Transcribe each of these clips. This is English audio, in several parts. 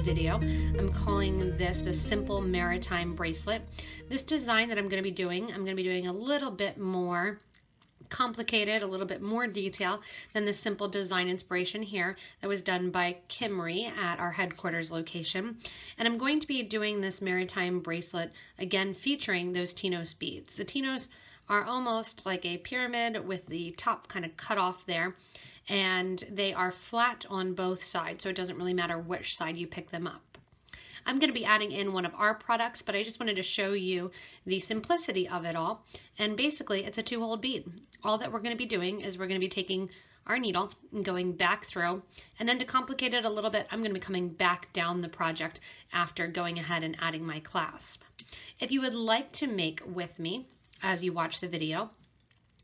video. I'm calling this the Simple Maritime Bracelet. This design that I'm going to be doing a little bit more complicated, a little bit more detail than the simple design inspiration here that was done by Kimrie at our headquarters location. And I'm going to be doing this maritime bracelet again featuring those Tinos beads. The Tinos are almost like a pyramid with the top kind of cut off there, and they are flat on both sides, so it doesn't really matter which side you pick them up. I'm going to be adding in one of our products, but I just wanted to show you the simplicity of it all. And basically, it's a 2-hole bead. All that we're going to be doing is we're going to be taking our needle and going back through. And then to complicate it a little bit, I'm going to be coming back down the project after going ahead and adding my clasp. If you would like to make with me as you watch the video,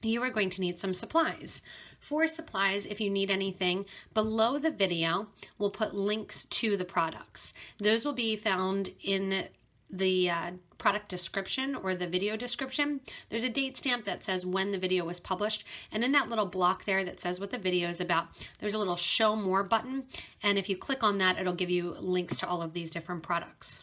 you are going to need some supplies. For supplies, if you need anything, below the video, we'll put links to the products. Those will be found in the product description or the video description. There's a date stamp that says when the video was published, and in that little block there that says what the video is about, there's a little show more button, and if you click on that, it'll give you links to all of these different products.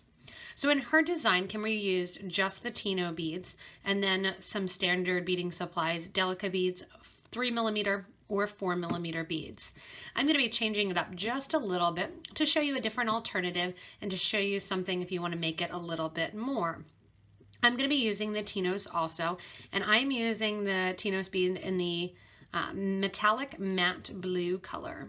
So in her design, Kimrie used just the Tino beads and then some standard beading supplies, Delica beads, 3mm or 4mm beads. I'm going to be changing it up just a little bit to show you a different alternative and to show you something if you want to make it a little bit more. I'm going to be using the Tinos also, and I'm using the Tinos bead in the metallic matte blue color.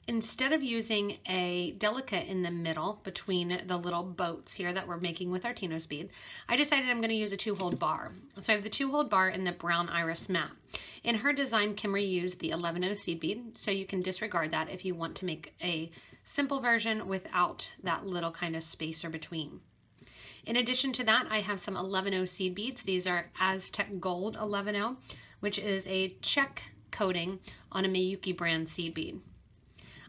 Instead of using a Delica in the middle between the little boats here that we're making with our Tinos bead, I decided I'm going to use a 2-hole bar. So I have the 2-hole bar in the brown iris matte. In her design, Kimrie used the 11-0 seed bead, so you can disregard that if you want to make a simple version without that little kind of spacer between. In addition to that, I have some 11-0 seed beads. These are Aztec Gold 11-0, which is a check coating on a Miyuki brand seed bead.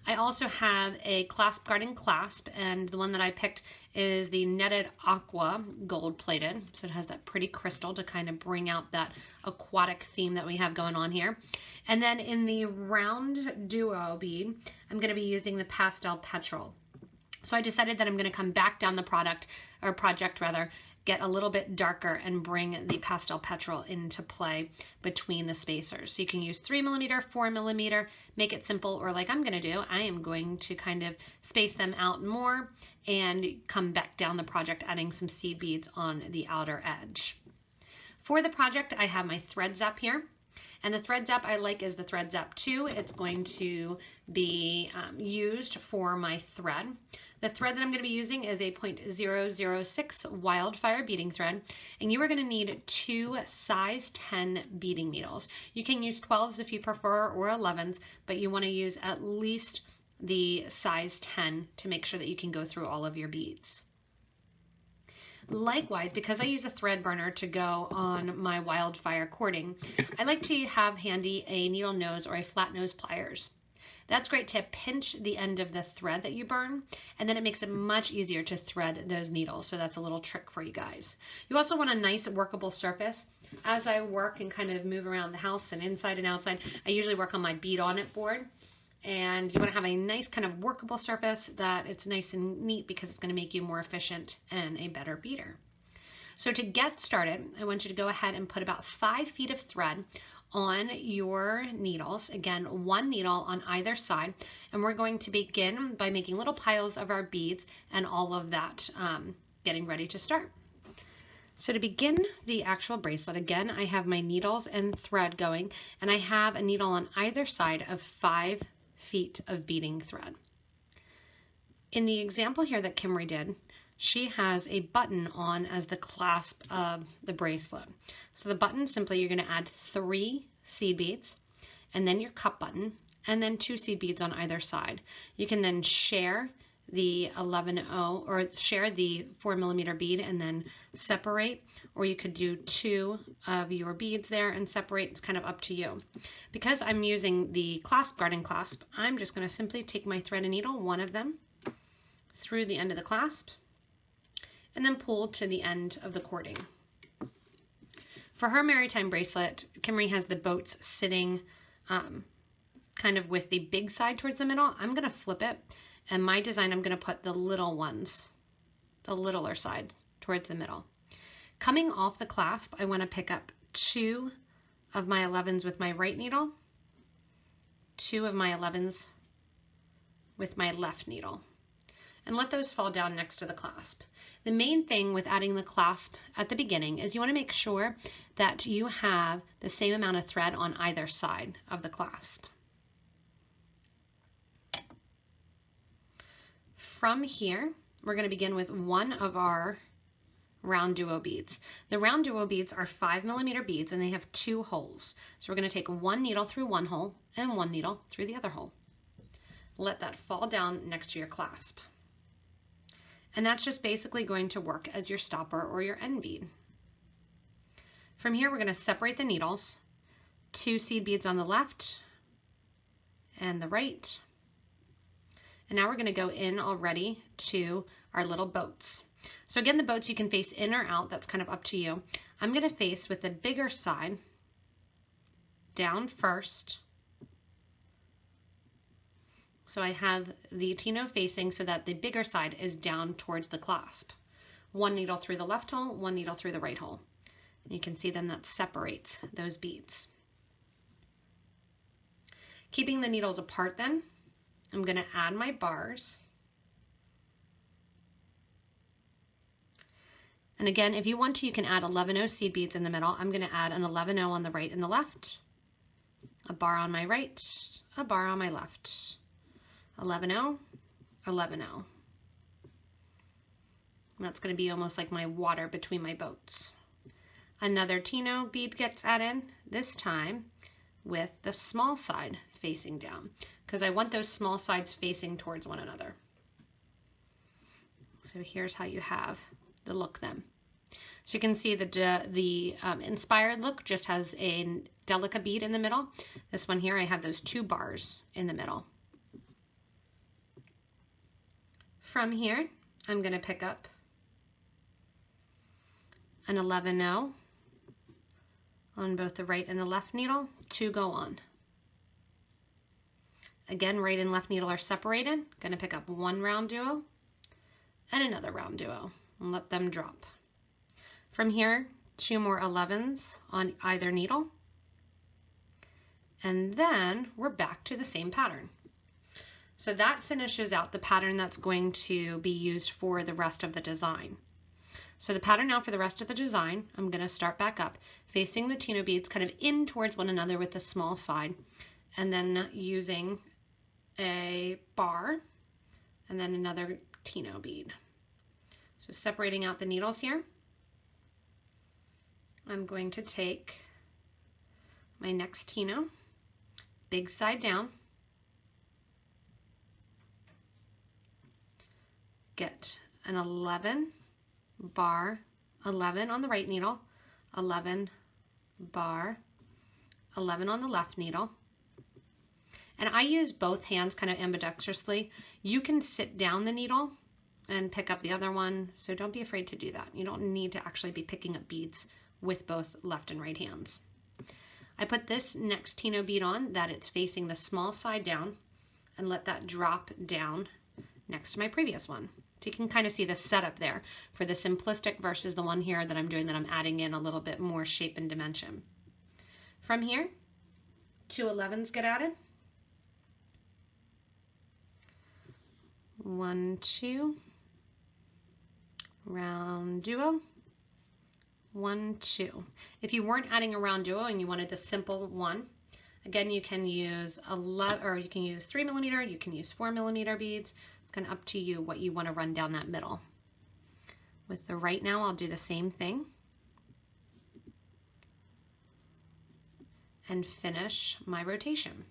I also have a Claspgarten clasp, and the one that I picked is the netted aqua gold plated. So it has that pretty crystal to kind of bring out that aquatic theme that we have going on here. And then in the RounDuo bead, I'm going to be using the Pastel Petrol. So I decided that I'm going to come back down the project, get a little bit darker and bring the Pastel Petrol into play between the spacers. So you can use 3mm, 4mm, make it simple, or like I'm gonna do, I am going to kind of space them out more and come back down the project, adding some seed beads on the outer edge. For the project, I have my thread zap here. And the thread zap I like is the thread zap 2. It's going to be used for my thread. The thread that I'm going to be using is a 0.006 wildfire beading thread, and you are going to need 2 size 10 beading needles. You can use 12s if you prefer, or 11s, but you want to use at least the size 10 to make sure that you can go through all of your beads. Likewise, because I use a thread burner to go on my wildfire cording, I like to have handy a needle nose or a flat nose pliers. That's great to pinch the end of the thread that you burn, and then it makes it much easier to thread those needles. So that's a little trick for you guys. You also want a nice workable surface. As I work and kind of move around the house and inside and outside, I usually work on my bead on it board. And you want to have a nice kind of workable surface that it's nice and neat because it's going to make you more efficient and a better beader. So to get started, I want you to go ahead and put about 5 feet of thread on your needles. Again, 1 needle on either side. And we're going to begin by making little piles of our beads and all of that getting ready to start. So to begin the actual bracelet, again, I have my needles and thread going, and I have a needle on either side of 5 feet of beading thread. In the example here that Kimrie did, she has a button on as the clasp of the bracelet. So the button, simply you're going to add 3 seed beads, and then your cup button, and then 2 seed beads on either side. You can then share the 11-0 or share the 4mm bead and then separate, or you could do 2 of your beads there and separate. It's kind of up to you. Because I'm using the Claspgarten clasp, I'm just going to simply take my thread and needle, 1 of them, through the end of the clasp, and then pull to the end of the cording. For her maritime bracelet, Kimrie has the boats sitting kind of with the big side towards the middle. I'm going to flip it And my design, I'm going to put the little ones, the littler side towards the middle. Coming off the clasp, I want to pick up 2 of my 11s with my right needle, 2 of my 11s with my left needle, and let those fall down next to the clasp. The main thing with adding the clasp at the beginning is you want to make sure that you have the same amount of thread on either side of the clasp. From here, we're going to begin with one of our RounDuo beads. The RounDuo beads are 5mm beads and they have 2 holes. So we're going to take one needle through one hole and one needle through the other hole. Let that fall down next to your clasp. And that's just basically going to work as your stopper or your end bead. From here, we're going to separate the needles, 2 seed beads on the left and the right. And now we're going to go in already to our little boats. So again, the boats you can face in or out, that's kind of up to you. I'm going to face with the bigger side down first. So I have the Tino facing so that the bigger side is down towards the clasp. One needle through the left hole, one needle through the right hole. And you can see then that separates those beads. Keeping the needles apart then, I'm going to add my bars. And again, if you want to, you can add 11-0 seed beads in the middle. I'm going to add an 11-0 on the right and the left, a bar on my right, a bar on my left, 11-0, 11-0. And that's going to be almost like my water between my boats. Another Tino bead gets added, this time with the small side facing down, because I want those small sides facing towards one another. So here's how you have the look then. So you can see the inspired look just has a delica bead in the middle. This one here, I have those 2 bars in the middle. From here, I'm going to pick up an 11-0 on both the right and the left needle, 2 go on. Again, right and left needle are separated. Going to pick up one RounDuo and another RounDuo and let them drop. From here, 2 more 11s on either needle. And then we're back to the same pattern. So that finishes out the pattern that's going to be used for the rest of the design. So the pattern now for the rest of the design, I'm going to start back up, facing the Tino beads kind of in towards one another with the small side, and then using a bar and then another Tino bead. So separating out the needles here, I'm going to take my next Tino, big side down, get an 11 bar, 11 on the right needle, 11 bar, 11 on the left needle. And I use both hands kind of ambidextrously. You can sit down the needle and pick up the other one, so don't be afraid to do that. You don't need to actually be picking up beads with both left and right hands. I put this next Tino bead on that it's facing the small side down and let that drop down next to my previous one. So you can kind of see the setup there for the simplistic versus the one here that I'm doing that I'm adding in a little bit more shape and dimension. From here, 2 11s get added. 1, 2, RounDuo, 1, 2. If you weren't adding a RounDuo and you wanted the simple one, again you can use 11, or you can use 3mm, you can use 4mm beads. It's kind of up to you what you want to run down that middle. With the right now, I'll do the same thing and finish my rotation.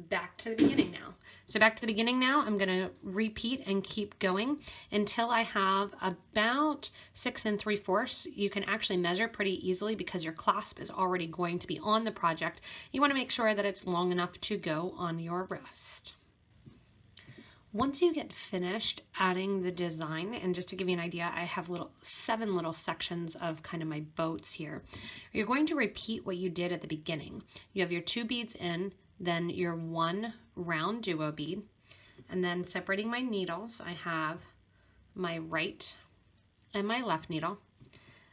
Back to the beginning now. So back to the beginning now, I'm going to repeat and keep going until I have about 6 3/4. You can actually measure pretty easily because your clasp is already going to be on the project. You want to make sure that it's long enough to go on your wrist. Once you get finished adding the design, and just to give you an idea, I have 7 little sections of kind of my boats here. You're going to repeat what you did at the beginning. You have your 2 beads in, then your 1 RounDuo bead, And then separating my needles, I have my right and my left needle.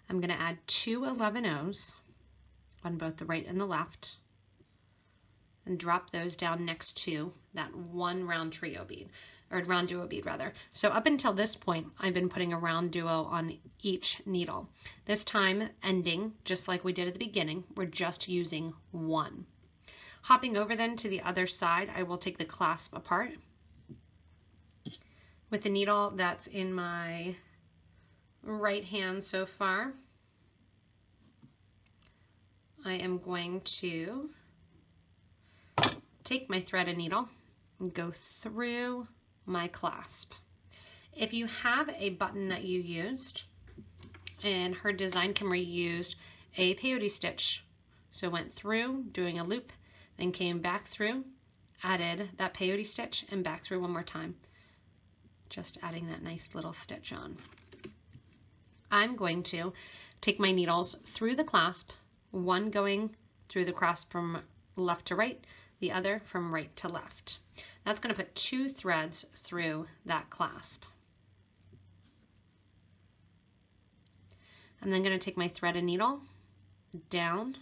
I'm going to add 2 11-0s on both the right and the left and drop those down next to that one round trio bead, or RounDuo bead rather. So up until this point, I've been putting a RounDuo on each needle. This time ending, just like we did at the beginning, we're just using 1. Hopping over then to the other side, I will take the clasp apart. With the needle that's in my right hand so far, I am going to take my thread and needle and go through my clasp. If you have a button that you used, in her design, Kimrie used a peyote stitch. So went through, doing a loop, then came back through, added that peyote stitch, and back through one more time. Just adding that nice little stitch on. I'm going to take my needles through the clasp, one going through the clasp from left to right, the other from right to left. That's going to put 2 threads through that clasp. I'm then going to take my thread and needle down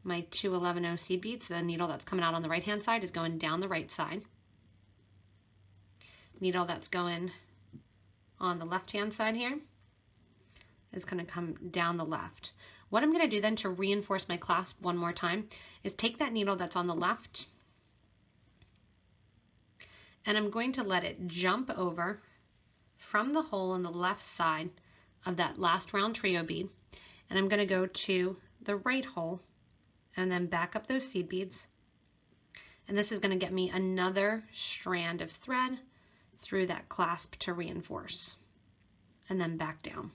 my 2 11-0 seed beads. The needle that's coming out on the right hand side is going down the right side. Needle that's going on the left hand side here is going to come down the left. What I'm going to do then to reinforce my clasp one more time is take that needle that's on the left and I'm going to let it jump over from the hole on the left side of that last round trio bead, and I'm going to go to the right hole and then back up those seed beads, and this is going to get me another strand of thread through that clasp to reinforce, and then back down.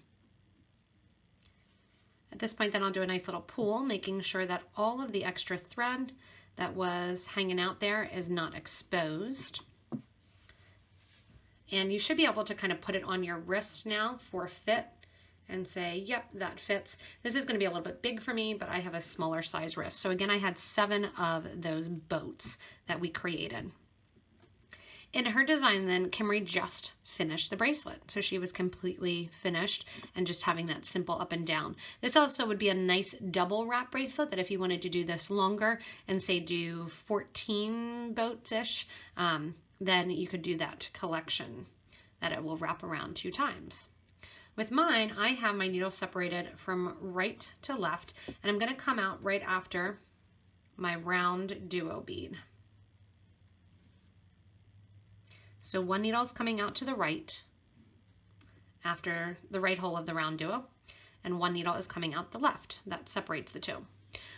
At this point then I'll do a nice little pull, making sure that all of the extra thread that was hanging out there is not exposed. And you should be able to kind of put it on your wrist now for fit and say, yep, that fits. This is going to be a little bit big for me, but I have a smaller size wrist. So again, I had 7 of those boats that we created. In her design then, Kimrie just finished the bracelet. So she was completely finished and just having that simple up and down. This also would be a nice double wrap bracelet that if you wanted to do this longer and say do 14 boats-ish, then you could do that collection that it will wrap around 2 times. With mine, I have my needle separated from right to left, and I'm going to come out right after my RounDuo bead. So one needle is coming out to the right after the right hole of the RounDuo, and one needle is coming out the left. That separates the 2.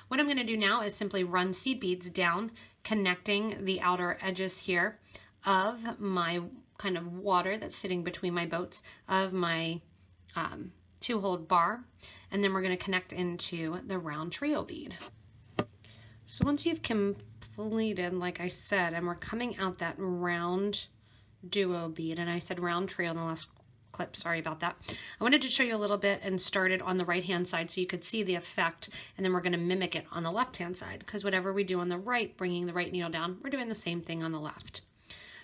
What I'm going to do now is simply run seed beads down, connecting the outer edges here of my kind of water that's sitting between my boats of my 2-hole bar, and then we're going to connect into the round trio bead. So once you've completed, like I said, and we're coming out that RounDuo bead, and I said round trio in the last clip, sorry about that. I wanted to show you a little bit and started on the right hand side so you could see the effect, and then we're going to mimic it on the left hand side, because whatever we do on the right, bringing the right needle down, we're doing the same thing on the left.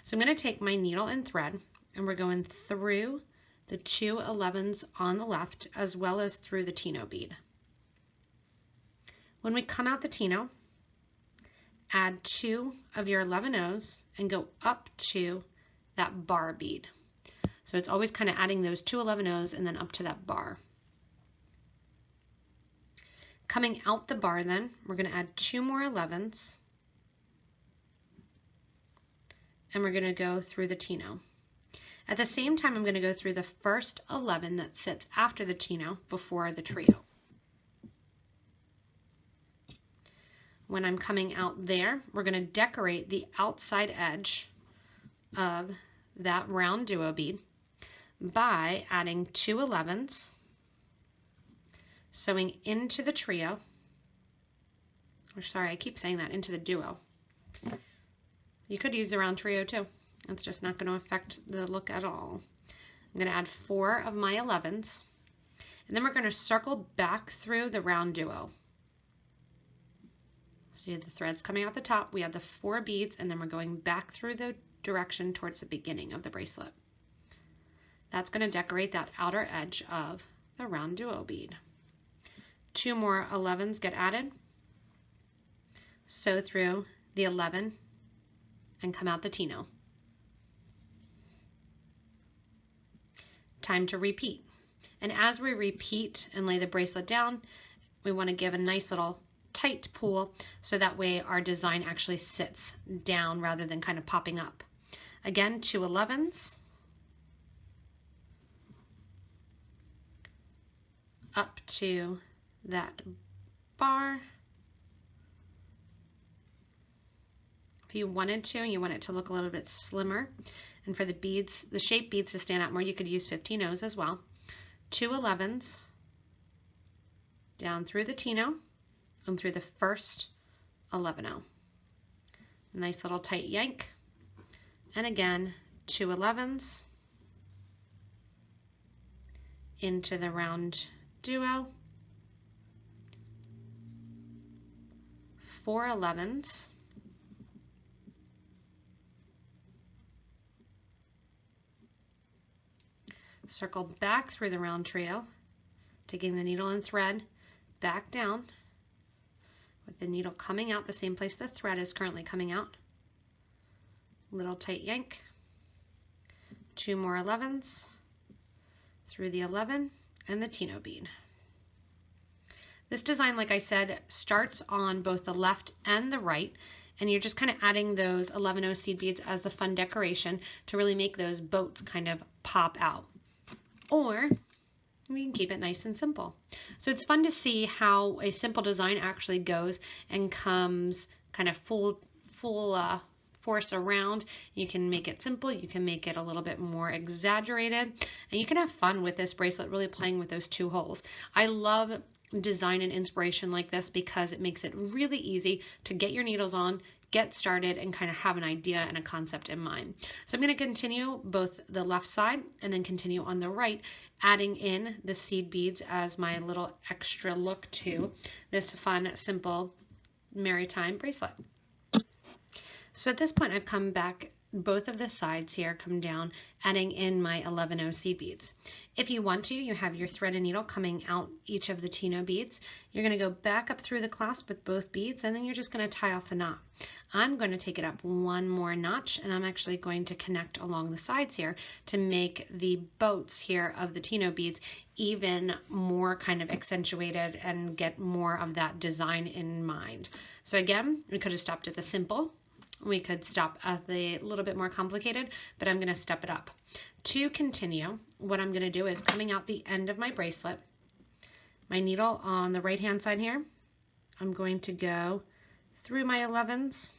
So I'm going to take my needle and thread, and we're going through the 2 11s on the left as well as through the Tino bead. When we come out the Tino, add 2 of your 11-0s and go up to that bar bead. So it's always kind of adding those 2 11-0s and then up to that bar. Coming out the bar then, we're going to add 2 more 11s and we're going to go through the Tino. At the same time, I'm going to go through the first 11 that sits after the Tino before the trio. When I'm coming out there, we're going to decorate the outside edge of that RounDuo bead by adding 2 11s, sewing into the trio, or sorry, I keep saying that, into the duo. You could use the round trio too. It's just not going to affect the look at all. I'm going to add 4 of my 11s, and then we're going to circle back through the RounDuo. So you have the threads coming out the top, we have the 4 beads, and then we're going back through the direction towards the beginning of the bracelet. That's going to decorate that outer edge of the RounDuo bead. 2 more 11s get added. Sew through the 11 and come out the Tino. Time to repeat. And as we repeat and lay the bracelet down, we want to give a nice little tight pull so that way our design actually sits down rather than kind of popping up. Again, 2 11s. Up to that bar. If you wanted to, and you want it to look a little bit slimmer, and for the beads, the shape beads to stand out more, you could use 15 O's as well. 2 11s down through the Tino and through the first 11O. Nice little tight yank. And again, 2 11s into the RounDuo. 4 11s. Circle back through the round trio, taking the needle and thread back down with the needle coming out the same place the thread is currently coming out. Little tight yank. 2 more 11s through the 11 and the Tino bead. This design, like I said, starts on both the left and the right, and you're just kind of adding those 11O seed beads as the fun decoration to really make those boats kind of pop out. Or we can keep it nice and simple. So it's fun to see how a simple design actually goes and comes kind of full force around. You can make it simple, you can make it a little bit more exaggerated, and you can have fun with this bracelet, really playing with those 2 holes. I love design and inspiration like this because it makes it really easy to get your needles on, get started, and kind of have an idea and a concept in mind. So I'm going to continue both the left side and then continue on the right, adding in the seed beads as my little extra look to this fun, simple Maritime bracelet. So at this point, I've come back, both of the sides here come down, adding in my 11O seed beads. If you want to, you have your thread and needle coming out each of the Tino beads. You're going to go back up through the clasp with both beads, and then you're just going to tie off the knot. I'm going to take it up 1 more notch, and I'm actually going to connect along the sides here to make the boats here of the Tino beads even more kind of accentuated and get more of that design in mind. So again, we could have stopped at the simple. We could stop at the little bit more complicated, but I'm going to step it up. To continue, what I'm going to do is coming out the end of my bracelet, my needle on the right hand side here, I'm going to go through my 11s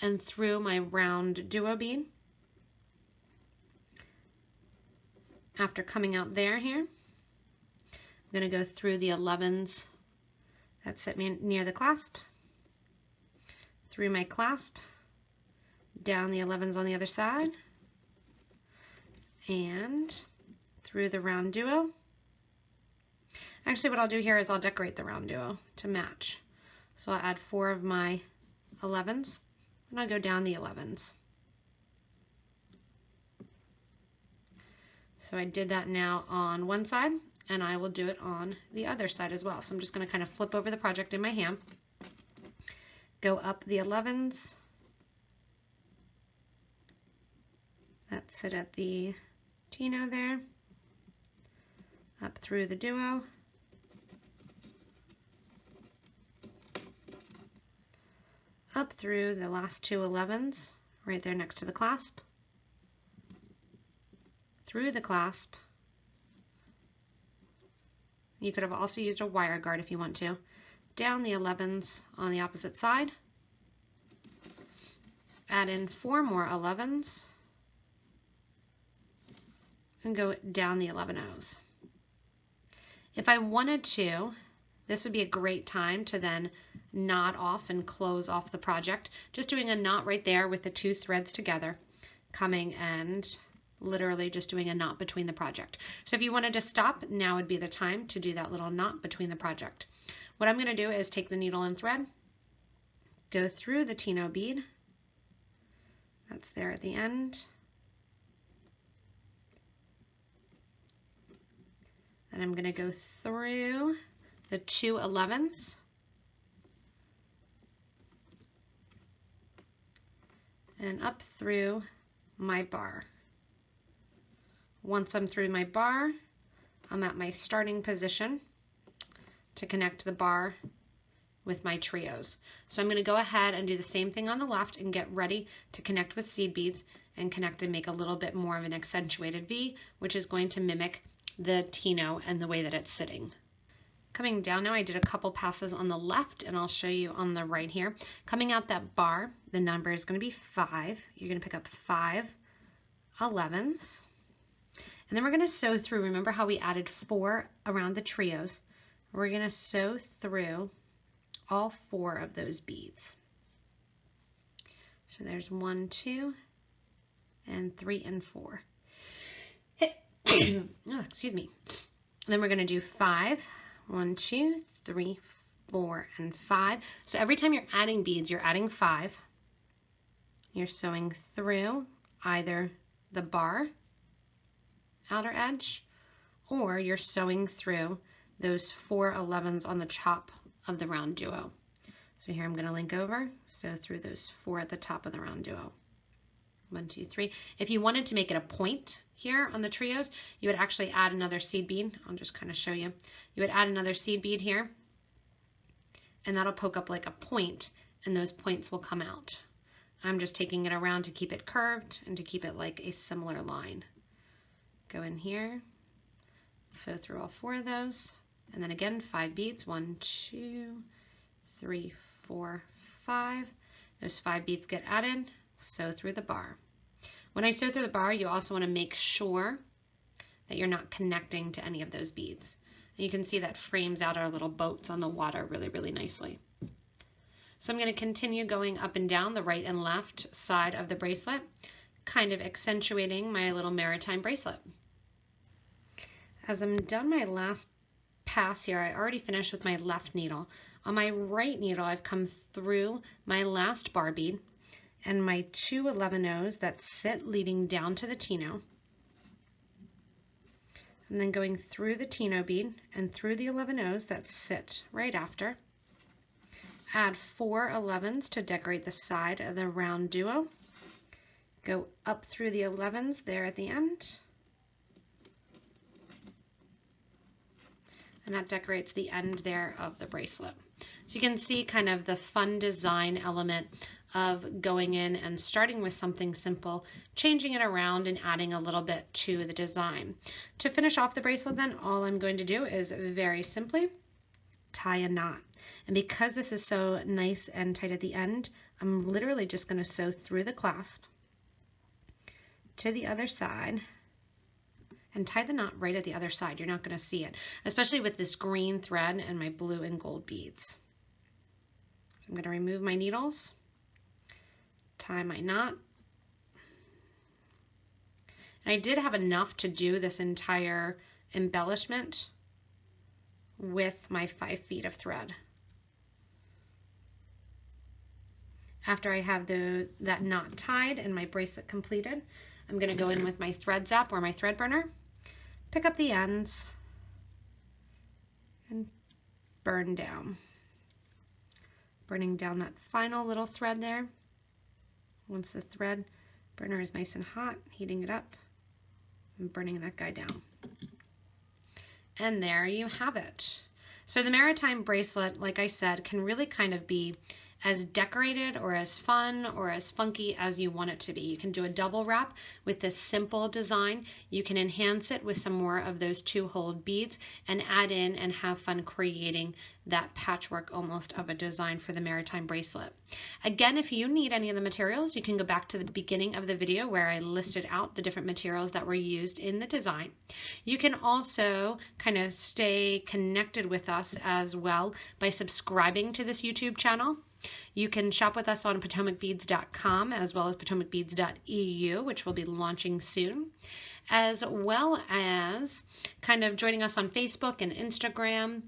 and through my RounDuo bead. After coming out there here, I'm going to go through the 11s that sit me near the clasp, through my clasp, down the 11s on the other side, and through the RounDuo. Actually, what I'll do here is I'll decorate the RounDuo to match. So I'll add 4 of my 11s, and I'll go down the 11s. So I did that now on one side, and I will do it on the other side as well. So I'm just going to kind of flip over the project in my hand, go up the 11s, that sit at the Tino there, up through the duo, up through the last 2 11s right there next to the clasp, through the clasp. You could have also used a wire guard if you want to. Down the 11s on the opposite side. Add in 4 more 11s and go down the 11Os. If I wanted to, this would be a great time to then knot off and close off the project. Just doing a knot right there with the 2 threads together, coming and literally just doing a knot between the project. So if you wanted to stop, now would be the time to do that little knot between the project. What I'm going to do is take the needle and thread, go through the Tino bead, That's there at the end. And I'm going to go through the 2 11s. And up through my bar. Once I'm through my bar, I'm at my starting position to connect the bar with my trios. So I'm going to go ahead and do the same thing on the left and get ready to connect with seed beads and connect and make a little bit more of an accentuated V, which is going to mimic the Tino and the way that it's sitting. Coming down now, I did a couple passes on the left, and I'll show you on the right here. Coming out that bar, the number is going to be 5. You're going to pick up 5 11s. And then we're going to sew through. Remember how we added 4 around the trios? We're going to sew through all 4 of those beads. So there's 1, 2, and 3 and 4. Oh, excuse me. And then we're going to do 5. 1, 2, 3, 4, and 5. So every time you're adding beads, you're adding 5. You're sewing through either the bar, outer edge, or you're sewing through those 4 11s on the top of the RounDuo. So here I'm going to link over, sew through those 4 at the top of the RounDuo. 1, 2, 3. If you wanted to make it a point here on the trios, you would actually add another seed bead. I'll just kind of show you. You would add another seed bead here, and that'll poke up like a point, and those points will come out. I'm just taking it around to keep it curved and to keep it like a similar line. Go in here, sew through all 4 of those, and then again 5 beads. 1, 2, 3, 4, 5. Those 5 beads get added, sew through the bar. When I sew through the bar, you also want to make sure that you're not connecting to any of those beads. And you can see that frames out our little boats on the water really, really nicely. So I'm going to continue going up and down the right and left side of the bracelet, kind of accentuating my little Maritime bracelet. As I'm done my last pass here, I already finished with my left needle. On my right needle, I've come through my last bar bead and my 2 11-Os that sit leading down to the Tino, and then going through the Tino bead and through the 11-Os that sit right after. Add 4 11s to decorate the side of the RounDuo. Go up through the 11s there at the end, and that decorates the end there of the bracelet. So you can see kind of the fun design element of going in and starting with something simple, changing it around and adding a little bit to the design. To finish off the bracelet then, all I'm going to do is very simply tie a knot. And because this is so nice and tight at the end, I'm literally just going to sew through the clasp to the other side and tie the knot right at the other side. You're not going to see it, especially with this green thread and my blue and gold beads. So I'm going to remove my needles, tie my knot. And I did have enough to do this entire embellishment with my 5 feet of thread. After I have that knot tied and my bracelet completed, I'm going to go in with my thread zap or my thread burner, pick up the ends, and burn down. Burning down that final little thread there. Once the thread burner is nice and hot, heating it up and burning that guy down. And there you have it. So the Maritime bracelet, like I said, can really kind of be as decorated or as fun or as funky as you want it to be. You can do a double wrap with this simple design. You can enhance it with some more of those 2-hole beads and add in and have fun creating that patchwork almost of a design for the Maritime bracelet. Again, if you need any of the materials, you can go back to the beginning of the video where I listed out the different materials that were used in the design. You can also kind of stay connected with us as well by subscribing to this YouTube channel. You can shop with us on PotomacBeads.com as well as PotomacBeads.eu, which will be launching soon, as well as kind of joining us on Facebook and Instagram,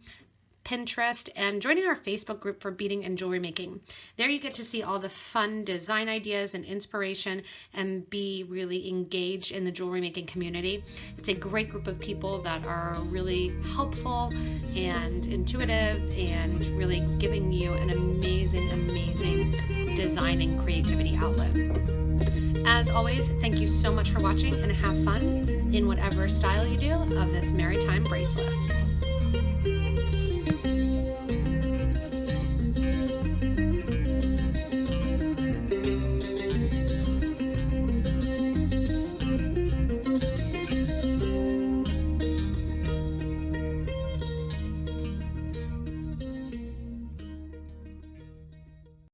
Pinterest, and joining our Facebook group for beading and jewelry making. There you get to see all the fun design ideas and inspiration and be really engaged in the jewelry making community. It's a great group of people that are really helpful and intuitive and really giving you an amazing, amazing design and creativity outlet. As always, thank you so much for watching, and have fun in whatever style you do of this Maritime bracelet.